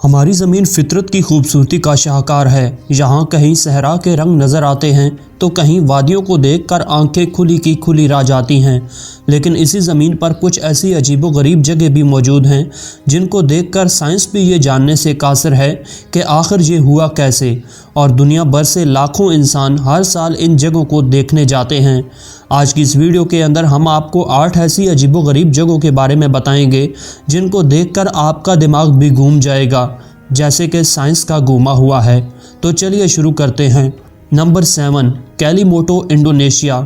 ہماری زمین فطرت کی خوبصورتی کا شاہکار ہے۔ یہاں کہیں صحرا کے رنگ نظر آتے ہیں تو کہیں وادیوں کو دیکھ کر آنکھیں کھلی کی کھلی رہ جاتی ہیں، لیکن اسی زمین پر کچھ ایسی عجیب و غریب جگہ بھی موجود ہیں جن کو دیکھ کر سائنس بھی یہ جاننے سے قاصر ہے کہ آخر یہ ہوا کیسے، اور دنیا بھر سے لاکھوں انسان ہر سال ان جگہوں کو دیکھنے جاتے ہیں۔ آج کی اس ویڈیو کے اندر ہم آپ کو 8 ایسی عجیب و غریب جگہوں کے بارے میں بتائیں گے جن کو دیکھ کر آپ کا دماغ بھی گھوم جائے گا، جیسے کہ سائنس کا گھوما ہوا ہے۔ تو چلیے شروع کرتے ہیں۔ Number 7، Kelimutu, Indonesia.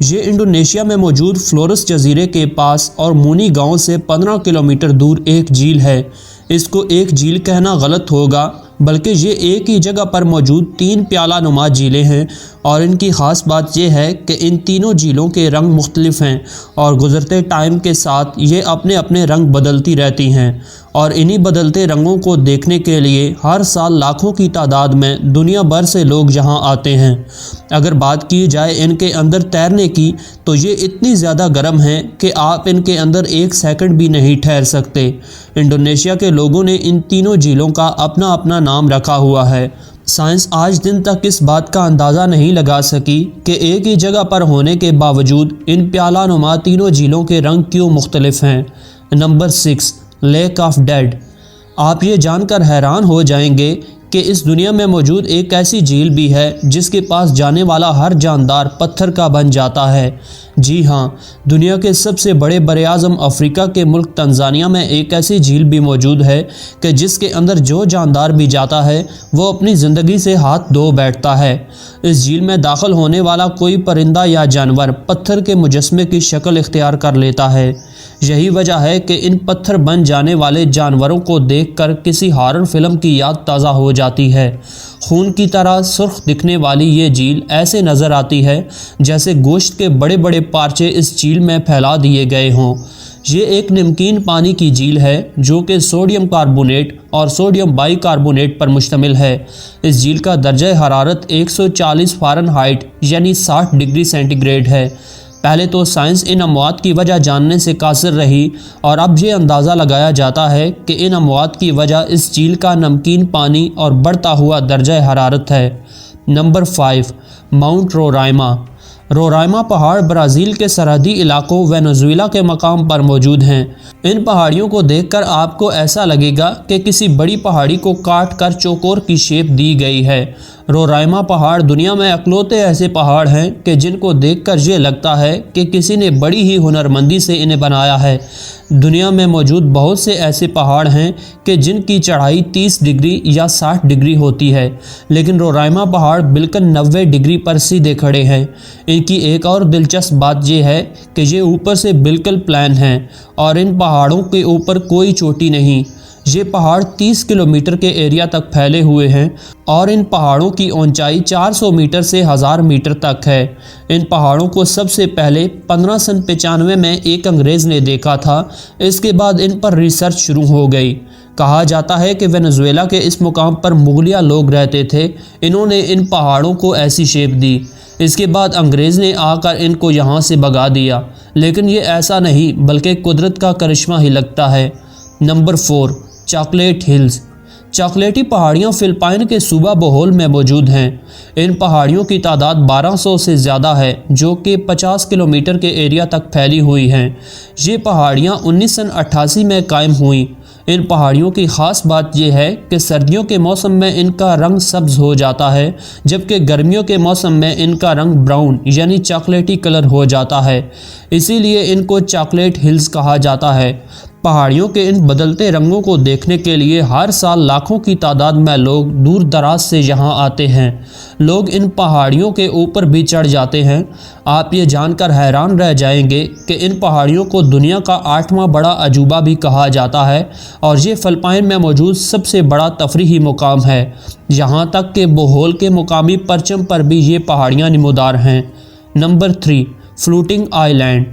یہ انڈونیشیا میں موجود فلورس جزیرے کے پاس اور مونی گاؤں سے 15 کلومیٹر دور ایک جھیل ہے۔ اس کو ایک جھیل کہنا غلط ہوگا، بلکہ یہ ایک ہی جگہ پر موجود 3 پیالہ نما جھیلیں ہیں، اور ان کی خاص بات یہ ہے کہ ان تینوں جھیلوں کے رنگ مختلف ہیں اور گزرتے ٹائم کے ساتھ یہ اپنے اپنے رنگ بدلتی رہتی ہیں، اور انہی بدلتے رنگوں کو دیکھنے کے لیے ہر سال لاکھوں کی تعداد میں دنیا بھر سے لوگ یہاں آتے ہیں۔ اگر بات کی جائے ان کے اندر تیرنے کی تو یہ اتنی زیادہ گرم ہیں کہ آپ ان کے اندر ایک سیکنڈ بھی نہیں ٹھہر سکتے۔ انڈونیشیا کے لوگوں نے ان تینوں جھیلوں کا اپنا اپنا نام رکھا ہوا ہے۔ سائنس آج دن تک اس بات کا اندازہ نہیں لگا سکی کہ ایک ہی جگہ پر ہونے کے باوجود ان پیالہ نما تینوں جھیلوں کے رنگ کیوں مختلف ہیں۔ نمبر 6، لیک آف ڈیڈ۔ آپ یہ جان کر حیران ہو جائیں گے کہ اس دنیا میں موجود ایک ایسی جھیل بھی ہے جس کے پاس جانے والا ہر جاندار پتھر کا بن جاتا ہے۔ جی ہاں، دنیا کے سب سے بڑے براعظم افریقہ کے ملک تنزانیہ میں ایک ایسی جھیل بھی موجود ہے کہ جس کے اندر جو جاندار بھی جاتا ہے وہ اپنی زندگی سے ہاتھ دھو بیٹھتا ہے۔ اس جھیل میں داخل ہونے والا کوئی پرندہ یا جانور پتھر کے مجسمے کی شکل اختیار کر لیتا ہے۔ یہی وجہ ہے کہ ان پتھر بن جانے والے جانوروں کو دیکھ کر کسی ہارر فلم کی یاد تازہ ہو جاتی ہے۔ خون کی طرح سرخ دکھنے والی یہ جھیل ایسے نظر آتی ہے جیسے گوشت کے بڑے بڑے پارچے اس جھیل میں پھیلا دیے گئے ہوں۔ یہ ایک نمکین پانی کی جھیل ہے جو کہ سوڈیم کاربونیٹ اور سوڈیم بائی کاربونیٹ پر مشتمل ہے۔ اس جھیل کا درجہ حرارت 140 فارنہائٹ یعنی 60 ڈگری سینٹی گریڈ ہے۔ پہلے تو سائنس ان اموات کی وجہ جاننے سے قاصر رہی، اور اب یہ اندازہ لگایا جاتا ہے کہ ان اموات کی وجہ اس جھیل کا نمکین پانی اور بڑھتا ہوا درجہ حرارت ہے۔ Number 5، Mount رورائما۔ رورائما پہاڑ برازیل کے سرحدی علاقوں وینزویلا کے مقام پر موجود ہیں۔ ان پہاڑیوں کو دیکھ کر آپ کو ایسا لگے گا کہ کسی بڑی پہاڑی کو کاٹ کر چوکور کی شیپ دی گئی ہے۔ رورائما پہاڑ دنیا میں اکلوتے ایسے پہاڑ ہیں کہ جن کو دیکھ کر یہ لگتا ہے کہ کسی نے بڑی ہی ہنرمندی سے انہیں بنایا ہے۔ دنیا میں موجود بہت سے ایسے پہاڑ ہیں کہ جن کی چڑھائی 30 ڈگری یا 60 ڈگری ہوتی ہے، لیکن رورائما پہاڑ بالکل 90 ڈگری پر سیدھے کھڑے ہیں۔ ان کی ایک اور دلچسپ بات یہ ہے کہ یہ اوپر سے بالکل پلین ہیں اور ان پہاڑوں کے اوپر کوئی چوٹی نہیں۔ یہ پہاڑ 30 کلومیٹر کے ایریا تک پھیلے ہوئے ہیں اور ان پہاڑوں کی اونچائی 400 میٹر سے 1000 میٹر تک ہے۔ ان پہاڑوں کو سب سے پہلے 1595 میں ایک انگریز نے دیکھا تھا۔ اس کے بعد ان پر ریسرچ شروع ہو گئی۔ کہا جاتا ہے کہ وینزویلا کے اس مقام پر مغلیہ لوگ رہتے تھے۔ انہوں نے ان پہاڑوں کو ایسی شیپ دی۔ اس کے بعد انگریز نے آ کر ان کو یہاں سے بھگا دیا، لیکن یہ ایسا نہیں بلکہ قدرت کا کرشمہ ہی لگتا ہے۔ Number 4، chocolate Hills. چاکلیٹی پہاڑیاں فلپائن کے صوبہ بوہول میں موجود ہیں۔ ان پہاڑیوں کی تعداد 1200 سے زیادہ ہے جو کہ 50 کلومیٹر کے ایریا تک پھیلی ہوئی ہیں۔ یہ پہاڑیاں 1988 میں قائم ہوئیں۔ ان پہاڑیوں کی خاص بات یہ ہے کہ سردیوں کے موسم میں ان کا رنگ سبز ہو جاتا ہے، جبکہ گرمیوں کے موسم میں ان کا رنگ براؤن یعنی چاکلیٹی کلر ہو جاتا ہے۔ اسی لیے ان کو چاکلیٹ ہلز کہا جاتا ہے۔ پہاڑیوں کے ان بدلتے رنگوں کو دیکھنے کے لیے ہر سال لاکھوں کی تعداد میں لوگ دور دراز سے یہاں آتے ہیں۔ لوگ ان پہاڑیوں کے اوپر بھی چڑھ جاتے ہیں۔ آپ یہ جان کر حیران رہ جائیں گے کہ ان پہاڑیوں کو دنیا کا 8واں بڑا عجوبہ بھی کہا جاتا ہے، اور یہ فلپائن میں موجود سب سے بڑا تفریحی مقام ہے۔ یہاں تک کہ بوہول کے مقامی پرچم پر بھی یہ پہاڑیاں نمودار ہیں۔ نمبر 3، فلوٹنگ آئی لینڈ۔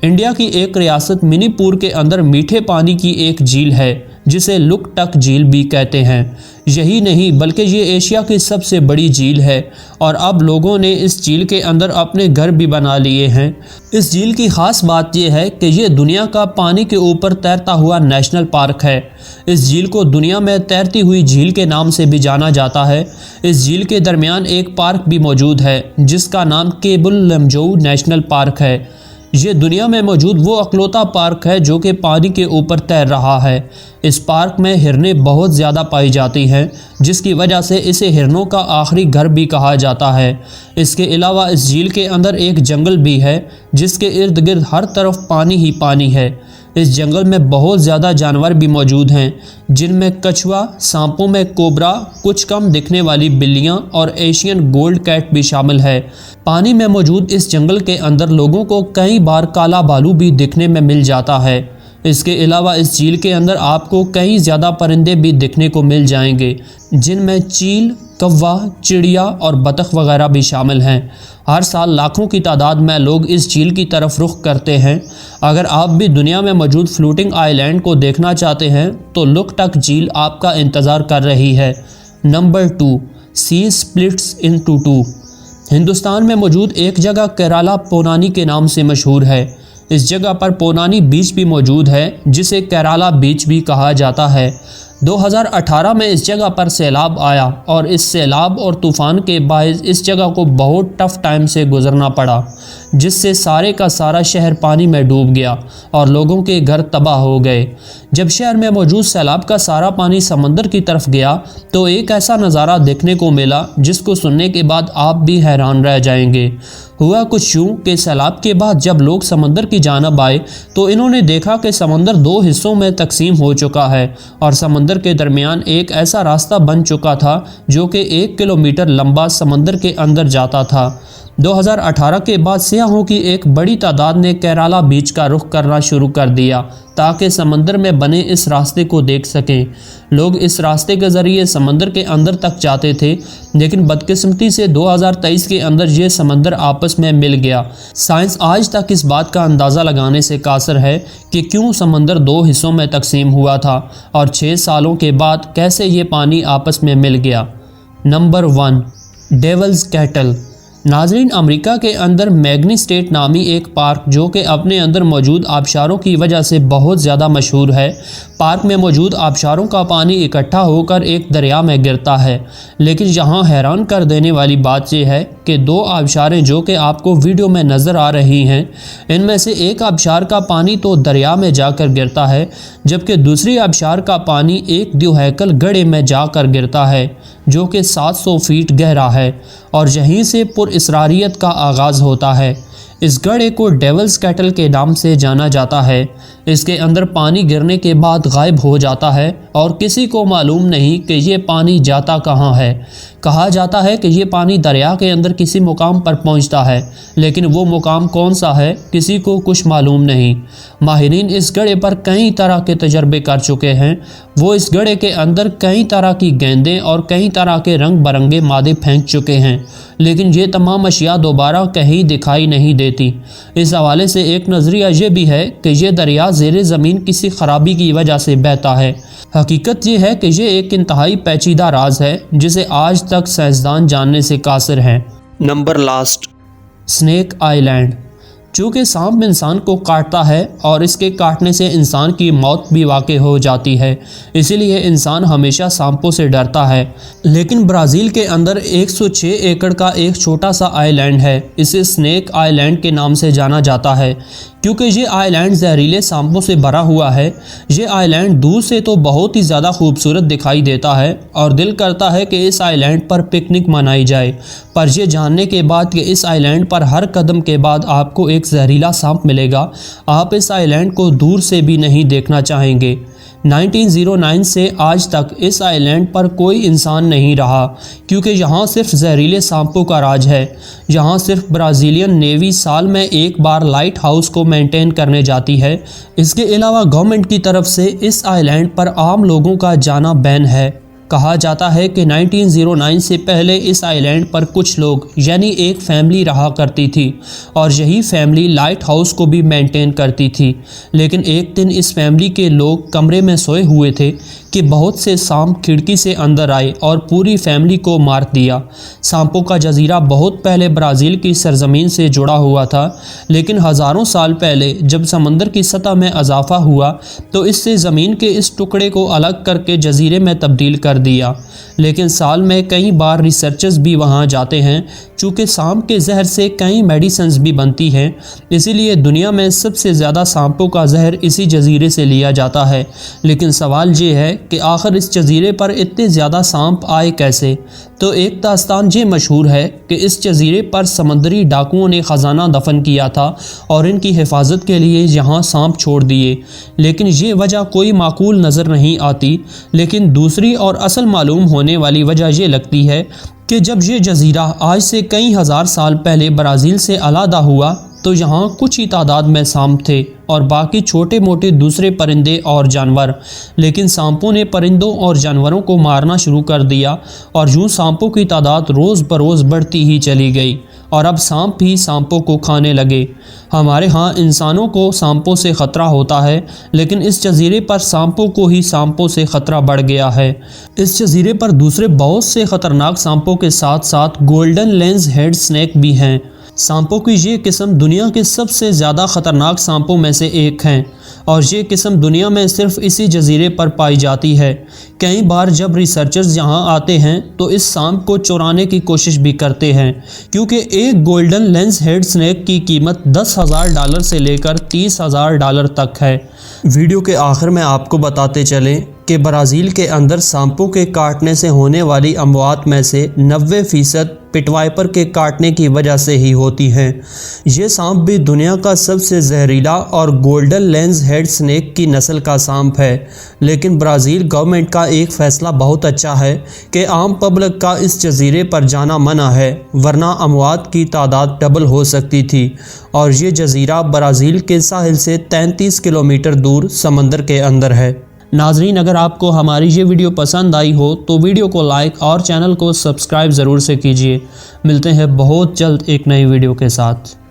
انڈیا کی ایک ریاست منی پور کے اندر میٹھے پانی کی ایک جھیل ہے جسے لک ٹک جھیل بھی کہتے ہیں۔ یہی نہیں بلکہ یہ ایشیا کی سب سے بڑی جھیل ہے اور اب لوگوں نے اس جھیل کے اندر اپنے گھر بھی بنا لیے ہیں۔ اس جھیل کی خاص بات یہ ہے کہ یہ دنیا کا پانی کے اوپر تیرتا ہوا نیشنل پارک ہے۔ اس جھیل کو دنیا میں تیرتی ہوئی جھیل کے نام سے بھی جانا جاتا ہے۔ اس جھیل کے درمیان ایک پارک بھی موجود ہے جس کا نام کیبل لمجاؤ نیشنل پارک ہے۔ یہ دنیا میں موجود وہ اکلوتا پارک ہے جو کہ پانی کے اوپر تیر رہا ہے۔ اس پارک میں ہرنیں بہت زیادہ پائی جاتی ہیں جس کی وجہ سے اسے ہرنوں کا آخری گھر بھی کہا جاتا ہے۔ اس کے علاوہ اس جھیل کے اندر ایک جنگل بھی ہے جس کے ارد گرد ہر طرف پانی ہی پانی ہے۔ اس جنگل میں بہت زیادہ جانور بھی موجود ہیں جن میں کچھوا، سانپوں میں کوبرا، کچھ کم دکھنے والی بلیاں اور ایشین گولڈ کیٹ بھی شامل ہے۔ پانی میں موجود اس جنگل کے اندر لوگوں کو کئی بار کالا بھالو بھی دیکھنے میں مل جاتا ہے۔ اس کے علاوہ اس جھیل کے اندر آپ کو کئی زیادہ پرندے بھی دیکھنے کو مل جائیں گے جن میں چیل، کوا، چڑیا اور بطخ وغیرہ بھی شامل ہیں۔ ہر سال لاکھوں کی تعداد میں لوگ اس جھیل کی طرف رخ کرتے ہیں۔ اگر آپ بھی دنیا میں موجود فلوٹنگ آئی لینڈ کو دیکھنا چاہتے ہیں تو لک ٹک جھیل آپ کا انتظار کر رہی ہے۔ نمبر 2، سی سپلٹس انٹو ٹو۔ ہندوستان میں موجود ایک جگہ کیرالا پونانی کے نام سے مشہور ہے۔ اس جگہ پر پونانی بیچ بھی موجود ہے جسے کیرالا بیچ بھی کہا جاتا ہے۔ 2018 میں اس جگہ پر سیلاب آیا اور اس سیلاب اور طوفان کے باعث اس جگہ کو بہت ٹف ٹائم سے گزرنا پڑا جس سے سارے کا سارا شہر پانی میں ڈوب گیا اور لوگوں کے گھر تباہ ہو گئے۔ جب شہر میں موجود سیلاب کا سارا پانی سمندر کی طرف گیا تو ایک ایسا نظارہ دیکھنے کو ملا جس کو سننے کے بعد آپ بھی حیران رہ جائیں گے۔ ہوا کچھ یوں کہ سیلاب کے بعد جب لوگ سمندر کی جانب آئے تو انہوں نے دیکھا کہ سمندر 2 حصوں میں تقسیم ہو چکا ہے اور سمندر کے درمیان ایک ایسا راستہ بن چکا تھا جو کہ 1 کلومیٹر لمبا سمندر کے اندر جاتا تھا۔ 2018 کے بعد سیاحوں کی ایک بڑی تعداد نے کیرالا بیچ کا رخ کرنا شروع کر دیا تاکہ سمندر میں بنے اس راستے کو دیکھ سکیں۔ لوگ اس راستے کے ذریعے سمندر کے اندر تک جاتے تھے لیکن بدقسمتی سے 2023 کے اندر یہ سمندر آپس میں مل گیا۔ سائنس آج تک اس بات کا اندازہ لگانے سے قاصر ہے کہ کیوں سمندر 2 حصوں میں تقسیم ہوا تھا اور 6 سالوں کے بعد کیسے یہ پانی آپس میں مل گیا۔ نمبر 1، ڈیولز کیٹل۔ ناظرین، امریکہ کے اندر میگنی اسٹیٹ نامی ایک پارک جو کہ اپنے اندر موجود آبشاروں کی وجہ سے بہت زیادہ مشہور ہے۔ پارک میں موجود آبشاروں کا پانی اکٹھا ہو کر ایک دریا میں گرتا ہے، لیکن یہاں حیران کر دینے والی بات یہ ہے کہ 2 آبشاریں جو کہ آپ کو ویڈیو میں نظر آ رہی ہیں ان میں سے ایک آبشار کا پانی تو دریا میں جا کر گرتا ہے جبکہ دوسری آبشار کا پانی ایک دیوہیکل گڑھے میں جا کر گرتا ہے جو کہ 700 فیٹ گہرا ہے اور یہیں سے پر اسراریت کا آغاز ہوتا ہے۔ اس گڑھے کو ڈیولز کیٹل کے نام سے جانا جاتا ہے۔ اس کے اندر پانی گرنے کے بعد غائب ہو جاتا ہے اور کسی کو معلوم نہیں کہ یہ پانی جاتا کہاں ہے۔ کہا جاتا ہے کہ یہ پانی دریا کے اندر کسی مقام پر پہنچتا ہے لیکن وہ مقام کون سا ہے کسی کو کچھ معلوم نہیں۔ ماہرین اس گڑھے پر کئی طرح کے تجربے کر چکے ہیں۔ وہ اس گڑھے کے اندر کئی طرح کی گیندیں اور کئی طرح کے رنگ برنگے مادے پھینک چکے ہیں لیکن یہ تمام اشیاء دوبارہ کہیں دکھائی نہیں دیتی۔ اس حوالے سے ایک نظریہ یہ بھی ہے کہ یہ دریا زیر زمین کسی خرابی کی وجہ سے بہتا ہے۔ حقیقت یہ ہے کہ یہ ایک انتہائی پیچیدہ راز ہے جسے آج تک سائنسدان جاننے سے قاصر ہیں۔ نمبر لاسٹ، سنیک آئی لینڈ۔ چونکہ سانپ انسان کو کاٹتا ہے اور اس کے کاٹنے سے انسان کی موت بھی واقع ہو جاتی ہے، اسی لیے انسان ہمیشہ سانپوں سے ڈرتا ہے۔ لیکن برازیل کے اندر 106 ایکڑ کا ایک چھوٹا سا آئی لینڈ ہے، اسے سنیک آئی لینڈ کے نام سے جانا جاتا ہے کیونکہ یہ آئی لینڈ زہریلے سانپوں سے بھرا ہوا ہے۔ یہ آئی لینڈ دور سے تو بہت ہی زیادہ خوبصورت دکھائی دیتا ہے اور دل کرتا ہے کہ اس آئی لینڈ پر پکنک منائی جائے، پر یہ جاننے کے بعد کہ اس آئی لینڈ پر ہر قدم کے بعد آپ کو ایک زہریلا سانپ ملے گا، آپ اس آئی لینڈ کو دور سے بھی نہیں دیکھنا چاہیں گے۔ 1909 سے آج تک اس آئی لینڈ پر کوئی انسان نہیں رہا کیونکہ یہاں صرف زہریلے سانپوں کا راج ہے۔ یہاں صرف برازیلین نیوی سال میں ایک بار لائٹ ہاؤس کو مینٹین کرنے جاتی ہے۔ اس کے علاوہ گورنمنٹ کی طرف سے اس آئی لینڈ پر عام لوگوں کا جانا بین ہے۔ کہا جاتا ہے کہ 1909 سے پہلے اس آئی لینڈ پر کچھ لوگ یعنی ایک فیملی رہا کرتی تھی اور یہی فیملی لائٹ ہاؤس کو بھی مینٹین کرتی تھی، لیکن ایک دن اس فیملی کے لوگ کمرے میں سوئے ہوئے تھے کہ بہت سے سانپ کھڑکی سے اندر آئے اور پوری فیملی کو مار دیا۔ سانپوں کا جزیرہ بہت پہلے برازیل کی سرزمین سے جڑا ہوا تھا، لیکن ہزاروں سال پہلے جب سمندر کی سطح میں اضافہ ہوا تو اس سے زمین کے اس ٹکڑے کو الگ کر کے جزیرے میں تبدیل کر دیا۔ لیکن سال میں کئی بار ریسرچرز بھی وہاں جاتے ہیں، چونکہ سانپ کے زہر سے کئی میڈیسنز بھی بنتی ہیں، اسی لیے دنیا میں سب سے زیادہ سانپوں کا زہر اسی جزیرے سے لیا جاتا ہے۔ لیکن سوال یہ ہے کہ آخر اس جزیرے پر اتنے زیادہ سانپ آئے کیسے؟ تو ایک داستان یہ مشہور ہے کہ اس جزیرے پر سمندری ڈاکوؤں نے خزانہ دفن کیا تھا اور ان کی حفاظت کے لیے یہاں سانپ چھوڑ دیے، لیکن یہ وجہ کوئی معقول نظر نہیں آتی۔ لیکن دوسری اور اصل معلوم ہونے والی وجہ یہ لگتی ہے کہ جب یہ جزیرہ آج سے کئی ہزار سال پہلے برازیل سے علیحدہ ہوا تو یہاں کچھ ہی تعداد میں سانپ تھے اور باقی چھوٹے موٹے دوسرے پرندے اور جانور، لیکن سانپوں نے پرندوں اور جانوروں کو مارنا شروع کر دیا اور یوں سانپوں کی تعداد روز بروز بڑھتی ہی چلی گئی اور اب سانپ بھی سانپوں کو کھانے لگے۔ ہمارے ہاں انسانوں کو سانپوں سے خطرہ ہوتا ہے، لیکن اس جزیرے پر سانپوں کو ہی سانپوں سے خطرہ بڑھ گیا ہے۔ اس جزیرے پر دوسرے بہت سے خطرناک سانپوں کے ساتھ ساتھ گولڈن لینس ہیڈ سنیک بھی ہیں۔ سانپوں کی یہ قسم دنیا کے سب سے زیادہ خطرناک سانپوں میں سے ایک ہیں اور یہ قسم دنیا میں صرف اسی جزیرے پر پائی جاتی ہے۔ کئی بار جب ریسرچرز یہاں آتے ہیں تو اس سانپ کو چرانے کی کوشش بھی کرتے ہیں، کیونکہ ایک گولڈن لینس ہیڈ سنیک کی قیمت $10,000 سے لے کر $30,000 تک ہے۔ ویڈیو کے آخر میں آپ کو بتاتے چلیں کہ برازیل کے اندر سانپوں کے کاٹنے سے ہونے والی اموات میں سے 90% پٹ وائپر کے کاٹنے کی وجہ سے ہی ہوتی ہیں۔ یہ سانپ بھی دنیا کا سب سے زہریلا اور گولڈن لینس ہیڈ سنیک کی نسل کا سانپ ہے، لیکن برازیل گورنمنٹ کا ایک فیصلہ بہت اچھا ہے کہ عام پبلک کا اس جزیرے پر جانا منع ہے، ورنہ اموات کی تعداد ڈبل ہو سکتی تھی۔ اور یہ جزیرہ برازیل کے ساحل سے 33 کلومیٹر دور سمندر کے اندر ہے۔ ناظرین، اگر آپ کو ہماری یہ ویڈیو پسند آئی ہو تو ویڈیو کو لائک اور چینل کو سبسکرائب ضرور سے کیجیے۔ ملتے ہیں بہت جلد ایک نئی ویڈیو کے ساتھ۔